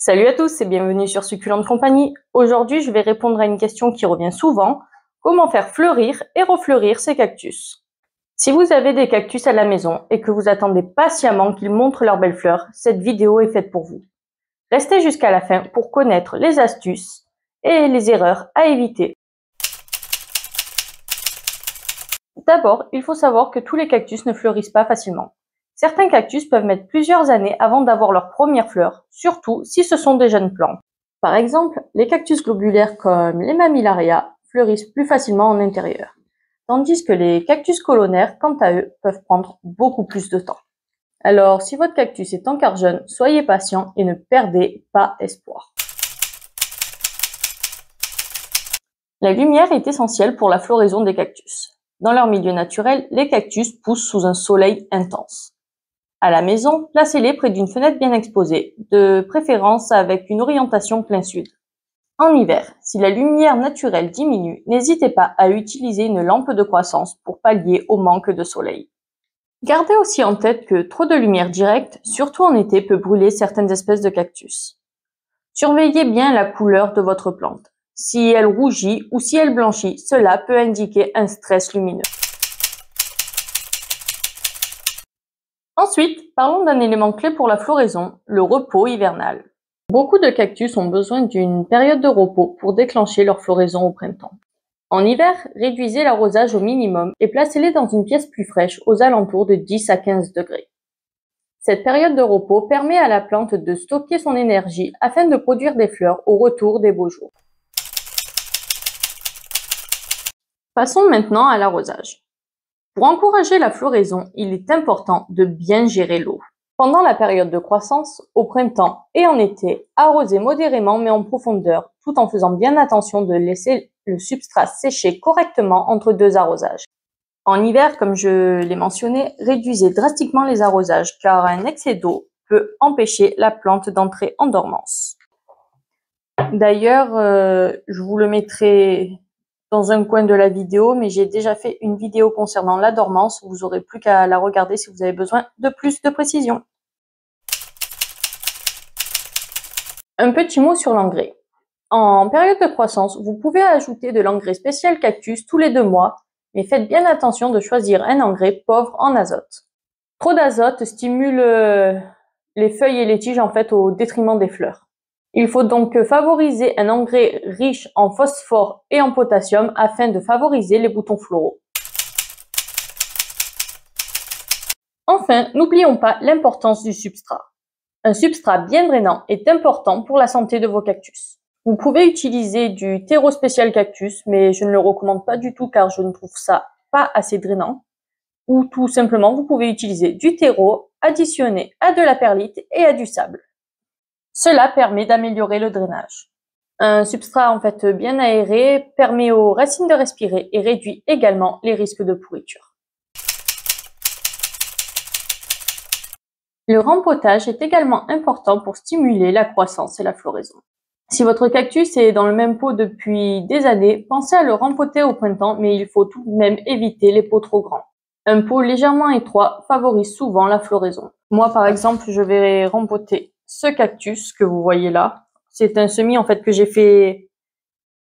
Salut à tous et bienvenue sur Succulente Compagnie. Aujourd'hui, je vais répondre à une question qui revient souvent. Comment faire fleurir et refleurir ces cactus? Si vous avez des cactus à la maison et que vous attendez patiemment qu'ils montrent leurs belles fleurs, cette vidéo est faite pour vous. Restez jusqu'à la fin pour connaître les astuces et les erreurs à éviter. D'abord, il faut savoir que tous les cactus ne fleurissent pas facilement. Certains cactus peuvent mettre plusieurs années avant d'avoir leurs premières fleurs, surtout si ce sont des jeunes plantes. Par exemple, les cactus globulaires comme les mammillaria fleurissent plus facilement en intérieur, tandis que les cactus colonnaires, quant à eux, peuvent prendre beaucoup plus de temps. Alors, si votre cactus est encore jeune, soyez patient et ne perdez pas espoir. La lumière est essentielle pour la floraison des cactus. Dans leur milieu naturel, les cactus poussent sous un soleil intense. À la maison, placez-les près d'une fenêtre bien exposée, de préférence avec une orientation plein sud. En hiver, si la lumière naturelle diminue, n'hésitez pas à utiliser une lampe de croissance pour pallier au manque de soleil. Gardez aussi en tête que trop de lumière directe, surtout en été, peut brûler certaines espèces de cactus. Surveillez bien la couleur de votre plante. Si elle rougit ou si elle blanchit, cela peut indiquer un stress lumineux. Ensuite, parlons d'un élément clé pour la floraison, le repos hivernal. Beaucoup de cactus ont besoin d'une période de repos pour déclencher leur floraison au printemps. En hiver, réduisez l'arrosage au minimum et placez-les dans une pièce plus fraîche aux alentours de 10 à 15 degrés. Cette période de repos permet à la plante de stocker son énergie afin de produire des fleurs au retour des beaux jours. Passons maintenant à l'arrosage. Pour encourager la floraison, il est important de bien gérer l'eau. Pendant la période de croissance, au printemps et en été, arrosez modérément mais en profondeur, tout en faisant bien attention de laisser le substrat sécher correctement entre deux arrosages. En hiver, comme je l'ai mentionné, réduisez drastiquement les arrosages car un excès d'eau peut empêcher la plante d'entrer en dormance. D'ailleurs, je vous le mettrai dans un coin de la vidéo, mais j'ai déjà fait une vidéo concernant la dormance. Vous n'aurez plus qu'à la regarder si vous avez besoin de plus de précision. Un petit mot sur l'engrais. En période de croissance, vous pouvez ajouter de l'engrais spécial cactus tous les 2 mois, mais faites bien attention de choisir un engrais pauvre en azote. Trop d'azote stimule les feuilles et les tiges au détriment des fleurs. Il faut donc favoriser un engrais riche en phosphore et en potassium afin de favoriser les boutons floraux. Enfin, n'oublions pas l'importance du substrat. Un substrat bien drainant est important pour la santé de vos cactus. Vous pouvez utiliser du terreau spécial cactus, mais je ne le recommande pas du tout car je ne trouve ça pas assez drainant. Ou tout simplement, vous pouvez utiliser du terreau additionné à de la perlite et à du sable. Cela permet d'améliorer le drainage. Un substrat bien aéré permet aux racines de respirer et réduit également les risques de pourriture. Le rempotage est également important pour stimuler la croissance et la floraison. Si votre cactus est dans le même pot depuis des années, pensez à le rempoter au printemps, mais il faut tout de même éviter les pots trop grands. Un pot légèrement étroit favorise souvent la floraison. Moi, par exemple, je vais rempoter ce cactus que vous voyez là. C'est un semis que j'ai fait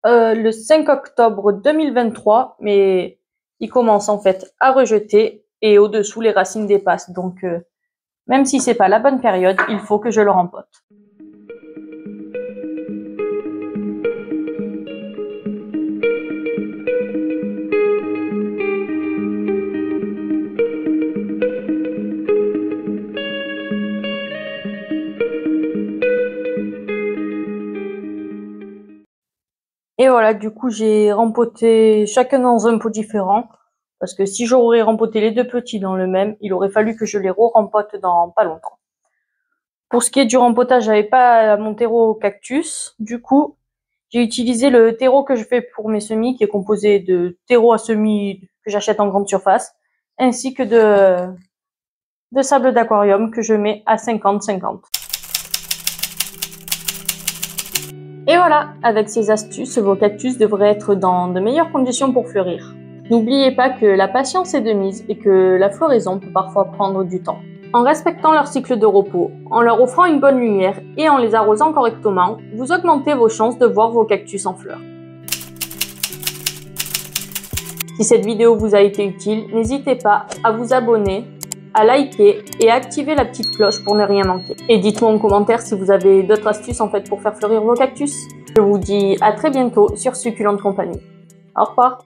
le 5 octobre 2023, mais il commence à rejeter et au-dessous les racines dépassent. Donc même si c'est pas la bonne période, il faut que je le rempote. Et voilà, du coup, j'ai rempoté chacun dans un pot différent. Parce que si j'aurais rempoté les 2 petits dans le même, il aurait fallu que je les re-rempote dans pas longtemps. Pour ce qui est du rempotage, j'avais pas mon terreau cactus. Du coup, j'ai utilisé le terreau que je fais pour mes semis, qui est composé de terreau à semis que j'achète en grande surface, ainsi que de sable d'aquarium que je mets à 50-50. Et voilà, avec ces astuces, vos cactus devraient être dans de meilleures conditions pour fleurir. N'oubliez pas que la patience est de mise et que la floraison peut parfois prendre du temps. En respectant leur cycle de repos, en leur offrant une bonne lumière et en les arrosant correctement, vous augmentez vos chances de voir vos cactus en fleurs. Si cette vidéo vous a été utile, n'hésitez pas à vous abonner, à liker et à activer la petite cloche pour ne rien manquer. Et dites-moi en commentaire si vous avez d'autres astuces pour faire fleurir vos cactus. Je vous dis à très bientôt sur Succulente Compagnie. Au revoir.